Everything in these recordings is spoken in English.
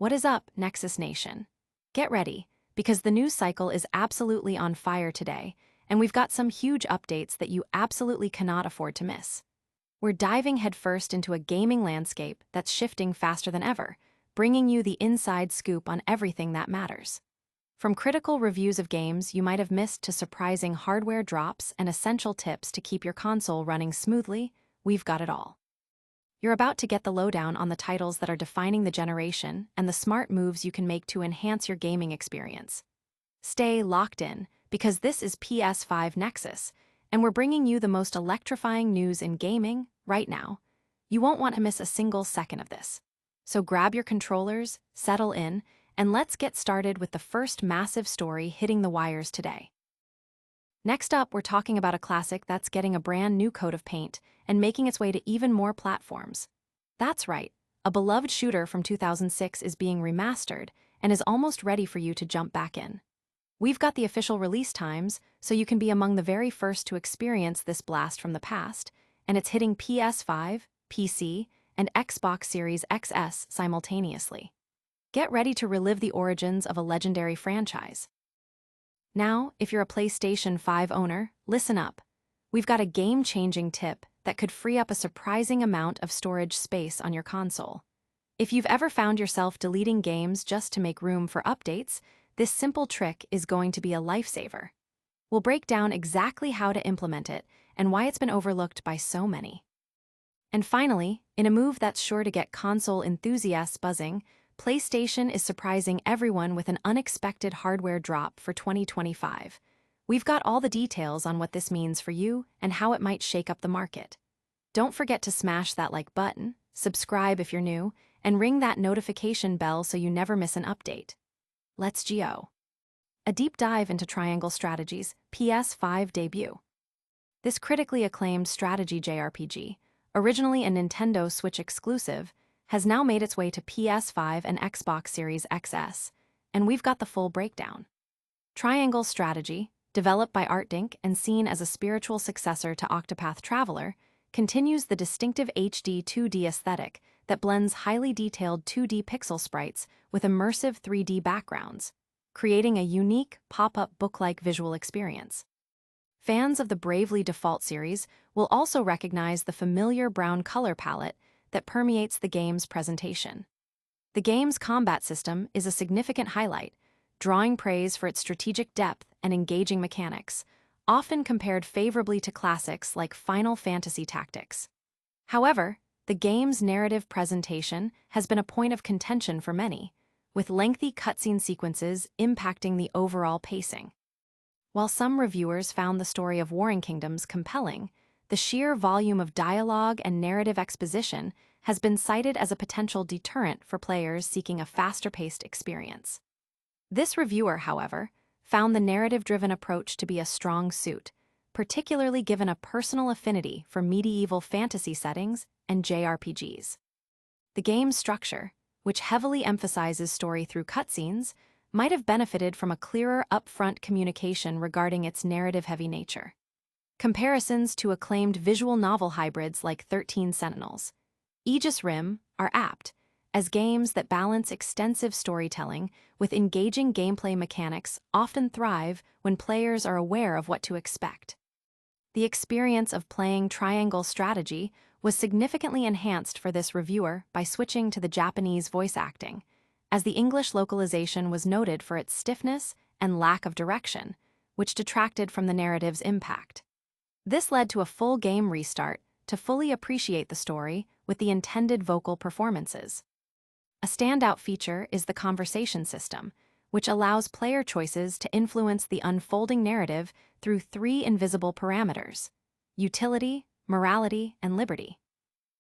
What is up, Nexus Nation? Get ready, because the news cycle is absolutely on fire today, and we've got some huge updates that you absolutely cannot afford to miss. We're diving headfirst into a gaming landscape that's shifting faster than ever, bringing you the inside scoop on everything that matters. From critical reviews of games you might have missed to surprising hardware drops and essential tips to keep your console running smoothly, we've got it all. You're about to get the lowdown on the titles that are defining the generation and the smart moves you can make to enhance your gaming experience. Stay locked in, because this is PS5 Nexus, and we're bringing you the most electrifying news in gaming right now. You won't want to miss a single second of this. So grab your controllers, settle in, and let's get started with the first massive story hitting the wires today. Next up, we're talking about a classic that's getting a brand new coat of paint and making its way to even more platforms. That's right, a beloved shooter from 2006 is being remastered and is almost ready for you to jump back in. We've got the official release times, so you can be among the very first to experience this blast from the past, and it's hitting PS5, PC, and Xbox Series XS simultaneously. Get ready to relive the origins of a legendary franchise. Now, if you're a PlayStation 5 owner, listen up. We've got a game-changing tip that could free up a surprising amount of storage space on your console. If you've ever found yourself deleting games just to make room for updates, this simple trick is going to be a lifesaver. We'll break down exactly how to implement it and why it's been overlooked by so many. And finally, in a move that's sure to get console enthusiasts buzzing, PlayStation is surprising everyone with an unexpected hardware drop for 2025. We've got all the details on what this means for you and how it might shake up the market. Don't forget to smash that like button, subscribe if you're new, and ring that notification bell so you never miss an update. Let's go. A deep dive into Triangle Strategy's PS5 debut. This critically acclaimed strategy JRPG, originally a Nintendo Switch exclusive, has now made its way to PS5 and Xbox Series XS, and we've got the full breakdown. Triangle Strategy, developed by ArtDink and seen as a spiritual successor to Octopath Traveler, continues the distinctive HD 2D aesthetic that blends highly detailed 2D pixel sprites with immersive 3D backgrounds, creating a unique, pop-up book-like visual experience. Fans of the Bravely Default series will also recognize the familiar brown color palette that permeates the game's presentation. The game's combat system is a significant highlight, drawing praise for its strategic depth and engaging mechanics, often compared favorably to classics like Final Fantasy Tactics. However, the game's narrative presentation has been a point of contention for many, with lengthy cutscene sequences impacting the overall pacing. While some reviewers found the story of Warring Kingdoms compelling, the sheer volume of dialogue and narrative exposition has been cited as a potential deterrent for players seeking a faster-paced experience. This reviewer, however, found the narrative-driven approach to be a strong suit, particularly given a personal affinity for medieval fantasy settings and JRPGs. The game's structure, which heavily emphasizes story through cutscenes, might have benefited from a clearer upfront communication regarding its narrative-heavy nature. Comparisons to acclaimed visual novel hybrids like 13 Sentinels, Aegis Rim are apt, as games that balance extensive storytelling with engaging gameplay mechanics often thrive when players are aware of what to expect. The experience of playing Triangle Strategy was significantly enhanced for this reviewer by switching to the Japanese voice acting, as the English localization was noted for its stiffness and lack of direction, which detracted from the narrative's impact. This led to a full game restart to fully appreciate the story with the intended vocal performances. A standout feature is the conversation system, which allows player choices to influence the unfolding narrative through 3 invisible parameters: utility, morality, and liberty.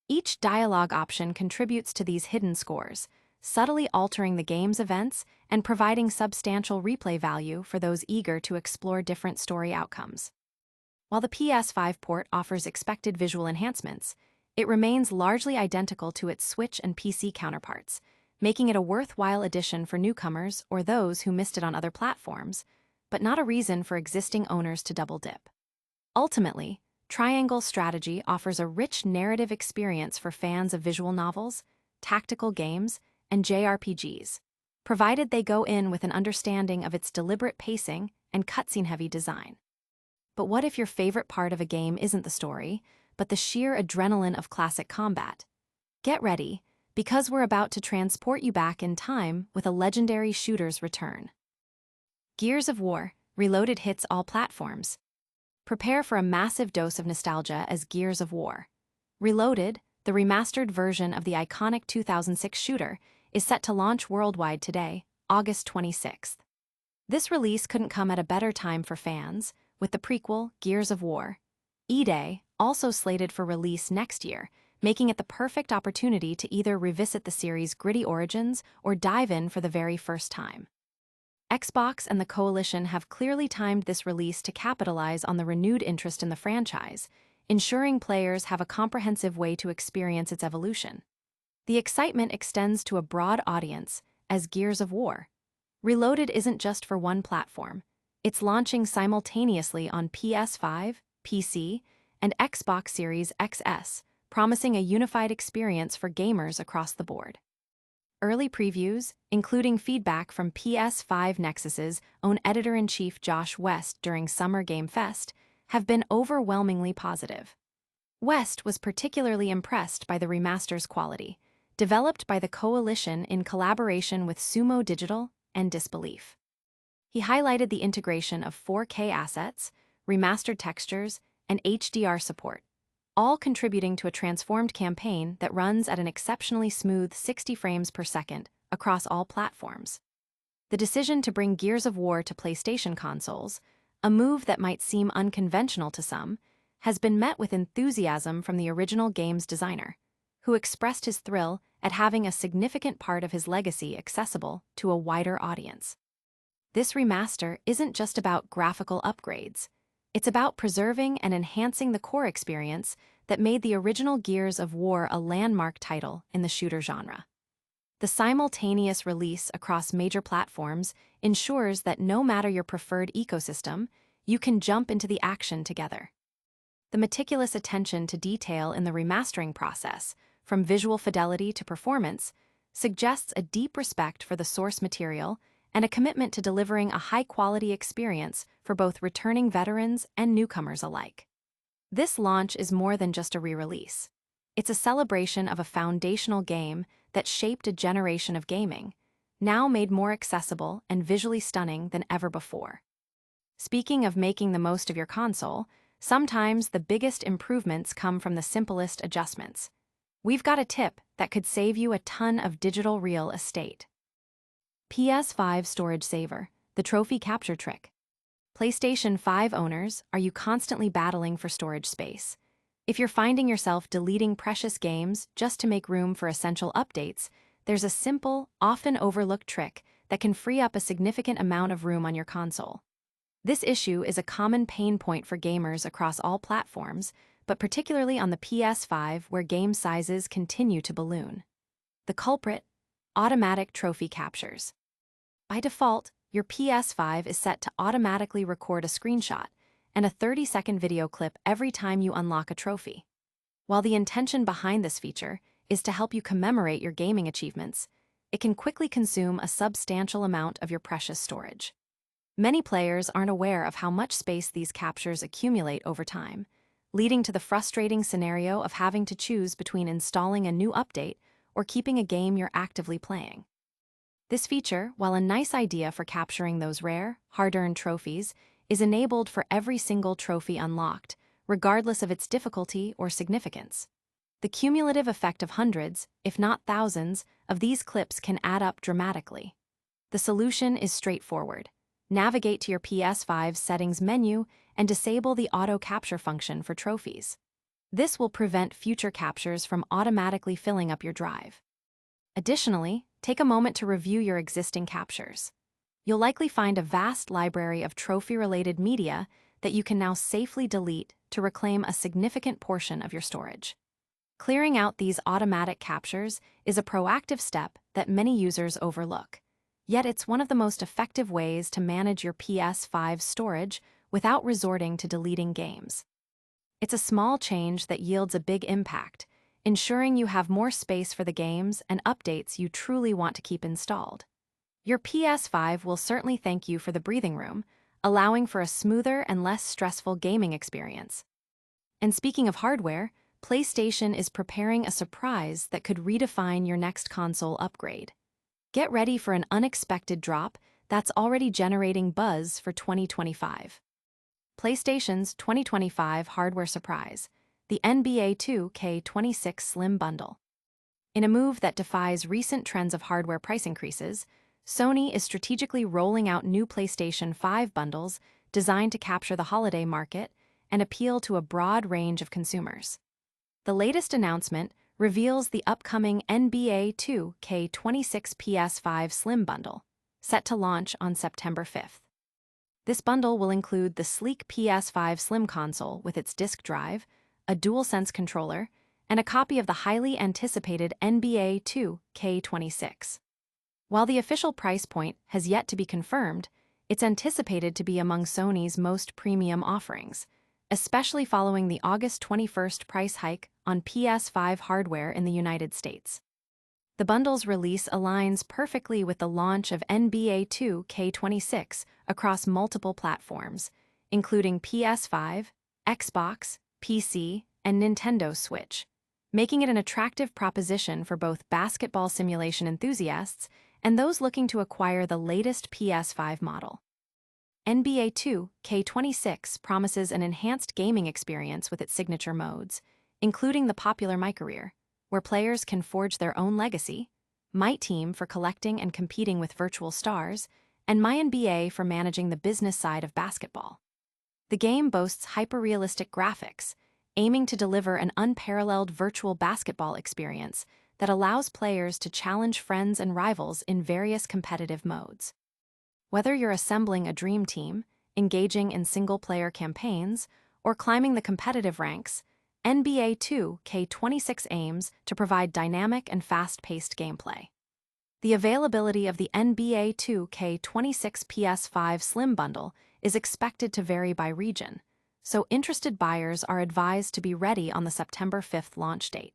Each dialogue option contributes to these hidden scores, subtly altering the game's events and providing substantial replay value for those eager to explore different story outcomes. While the PS5 port offers expected visual enhancements, it remains largely identical to its Switch and PC counterparts, making it a worthwhile addition for newcomers or those who missed it on other platforms, but not a reason for existing owners to double dip. Ultimately, Triangle Strategy offers a rich narrative experience for fans of visual novels, tactical games, and JRPGs, provided they go in with an understanding of its deliberate pacing and cutscene-heavy design. But what if your favorite part of a game isn't the story, but the sheer adrenaline of classic combat? Get ready, because we're about to transport you back in time with a legendary shooter's return. Gears of War Reloaded hits all platforms. Prepare for a massive dose of nostalgia as Gears of War Reloaded, the remastered version of the iconic 2006 shooter, is set to launch worldwide today, August 26th. This release couldn't come at a better time for fans, with the prequel, Gears of War E-Day, also slated for release next year, making it the perfect opportunity to either revisit the series' gritty origins or dive in for the very first time. Xbox and the Coalition have clearly timed this release to capitalize on the renewed interest in the franchise, ensuring players have a comprehensive way to experience its evolution. The excitement extends to a broad audience, as Gears of War Reloaded isn't just for one platform. It's launching simultaneously on PS5, PC, and Xbox Series XS, promising a unified experience for gamers across the board. Early previews, including feedback from PS5 Nexus's own editor-in-chief Josh West during Summer Game Fest, have been overwhelmingly positive. West was particularly impressed by the remaster's quality, developed by the Coalition in collaboration with Sumo Digital and Disbelief. He highlighted the integration of 4K assets, remastered textures, and HDR support, all contributing to a transformed campaign that runs at an exceptionally smooth 60 frames per second across all platforms. The decision to bring Gears of War to PlayStation consoles, a move that might seem unconventional to some, has been met with enthusiasm from the original game's designer, who expressed his thrill at having a significant part of his legacy accessible to a wider audience. This remaster isn't just about graphical upgrades. It's about preserving and enhancing the core experience that made the original Gears of War a landmark title in the shooter genre. The simultaneous release across major platforms ensures that no matter your preferred ecosystem, you can jump into the action together. The meticulous attention to detail in the remastering process, from visual fidelity to performance, suggests a deep respect for the source material and a commitment to delivering a high-quality experience for both returning veterans and newcomers alike. This launch is more than just a re-release. It's a celebration of a foundational game that shaped a generation of gaming, now made more accessible and visually stunning than ever before. Speaking of making the most of your console, sometimes the biggest improvements come from the simplest adjustments. We've got a tip that could save you a ton of digital real estate. PS5 Storage Saver, the trophy capture trick. PlayStation 5 owners, are you constantly battling for storage space? If you're finding yourself deleting precious games just to make room for essential updates, there's a simple, often overlooked trick that can free up a significant amount of room on your console. This issue is a common pain point for gamers across all platforms, but particularly on the PS5 where game sizes continue to balloon. The culprit: automatic trophy captures. By default, your PS5 is set to automatically record a screenshot and a 30-second video clip every time you unlock a trophy. While the intention behind this feature is to help you commemorate your gaming achievements, it can quickly consume a substantial amount of your precious storage. Many players aren't aware of how much space these captures accumulate over time, leading to the frustrating scenario of having to choose between installing a new update or keeping a game you're actively playing. This feature, while a nice idea for capturing those rare, hard-earned trophies, is enabled for every single trophy unlocked, regardless of its difficulty or significance. The cumulative effect of hundreds, if not thousands, of these clips can add up dramatically. The solution is straightforward. Navigate to your PS5's settings menu and disable the auto capture function for trophies. This will prevent future captures from automatically filling up your drive. Additionally, take a moment to review your existing captures. You'll likely find a vast library of trophy-related media that you can now safely delete to reclaim a significant portion of your storage. Clearing out these automatic captures is a proactive step that many users overlook, yet it's one of the most effective ways to manage your PS5 storage without resorting to deleting games. It's a small change that yields a big impact, ensuring you have more space for the games and updates you truly want to keep installed. Your PS5 will certainly thank you for the breathing room, allowing for a smoother and less stressful gaming experience. And speaking of hardware, PlayStation is preparing a surprise that could redefine your next console upgrade. Get ready for an unexpected drop that's already generating buzz for 2025. PlayStation's 2025 hardware surprise, the NBA 2K26 Slim Bundle. In a move that defies recent trends of hardware price increases, Sony is strategically rolling out new PlayStation 5 bundles designed to capture the holiday market and appeal to a broad range of consumers. The latest announcement reveals the upcoming NBA 2K26 PS5 Slim Bundle, set to launch on September 5th. This bundle will include the sleek PS5 Slim console with its disk drive, a DualSense controller, and a copy of the highly anticipated NBA 2K26. While the official price point has yet to be confirmed, it's anticipated to be among Sony's most premium offerings, especially following the August 21st price hike on PS5 hardware in the United States. The bundle's release aligns perfectly with the launch of NBA 2K26 across multiple platforms, including PS5, Xbox, PC, and Nintendo Switch, making it an attractive proposition for both basketball simulation enthusiasts and those looking to acquire the latest PS5 model. NBA 2K26 promises an enhanced gaming experience with its signature modes, including the popular My Career, where players can forge their own legacy, My Team for collecting and competing with virtual stars, and My NBA for managing the business side of basketball. The game boasts hyper-realistic graphics, aiming to deliver an unparalleled virtual basketball experience that allows players to challenge friends and rivals in various competitive modes. Whether you're assembling a dream team, engaging in single-player campaigns, or climbing the competitive ranks, NBA 2K26 aims to provide dynamic and fast-paced gameplay. The availability of the NBA 2K26 PS5 Slim Bundle is expected to vary by region, so interested buyers are advised to be ready on the September 5th launch date.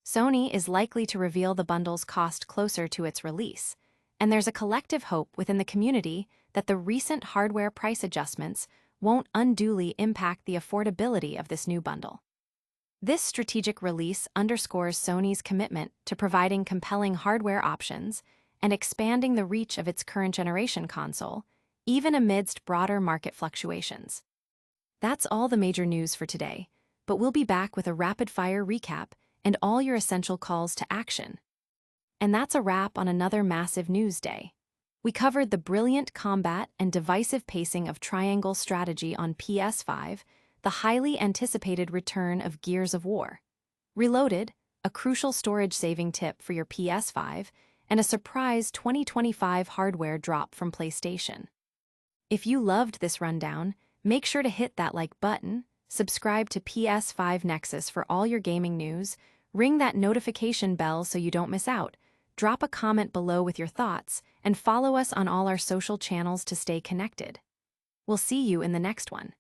Sony is likely to reveal the bundle's cost closer to its release, and there's a collective hope within the community that the recent hardware price adjustments won't unduly impact the affordability of this new bundle. This strategic release underscores Sony's commitment to providing compelling hardware options and expanding the reach of its current generation console, even amidst broader market fluctuations. That's all the major news for today, but we'll be back with a rapid-fire recap and all your essential calls to action. And that's a wrap on another massive news day. We covered the brilliant combat and divisive pacing of triangle strategy on PS5, the highly anticipated return of Gears of War, Reloaded, a crucial storage-saving tip for your PS5, and a surprise 2025 hardware drop from PlayStation. If you loved this rundown, make sure to hit that like button, subscribe to PS5 Nexus for all your gaming news, ring that notification bell so you don't miss out, drop a comment below with your thoughts, and follow us on all our social channels to stay connected. We'll see you in the next one.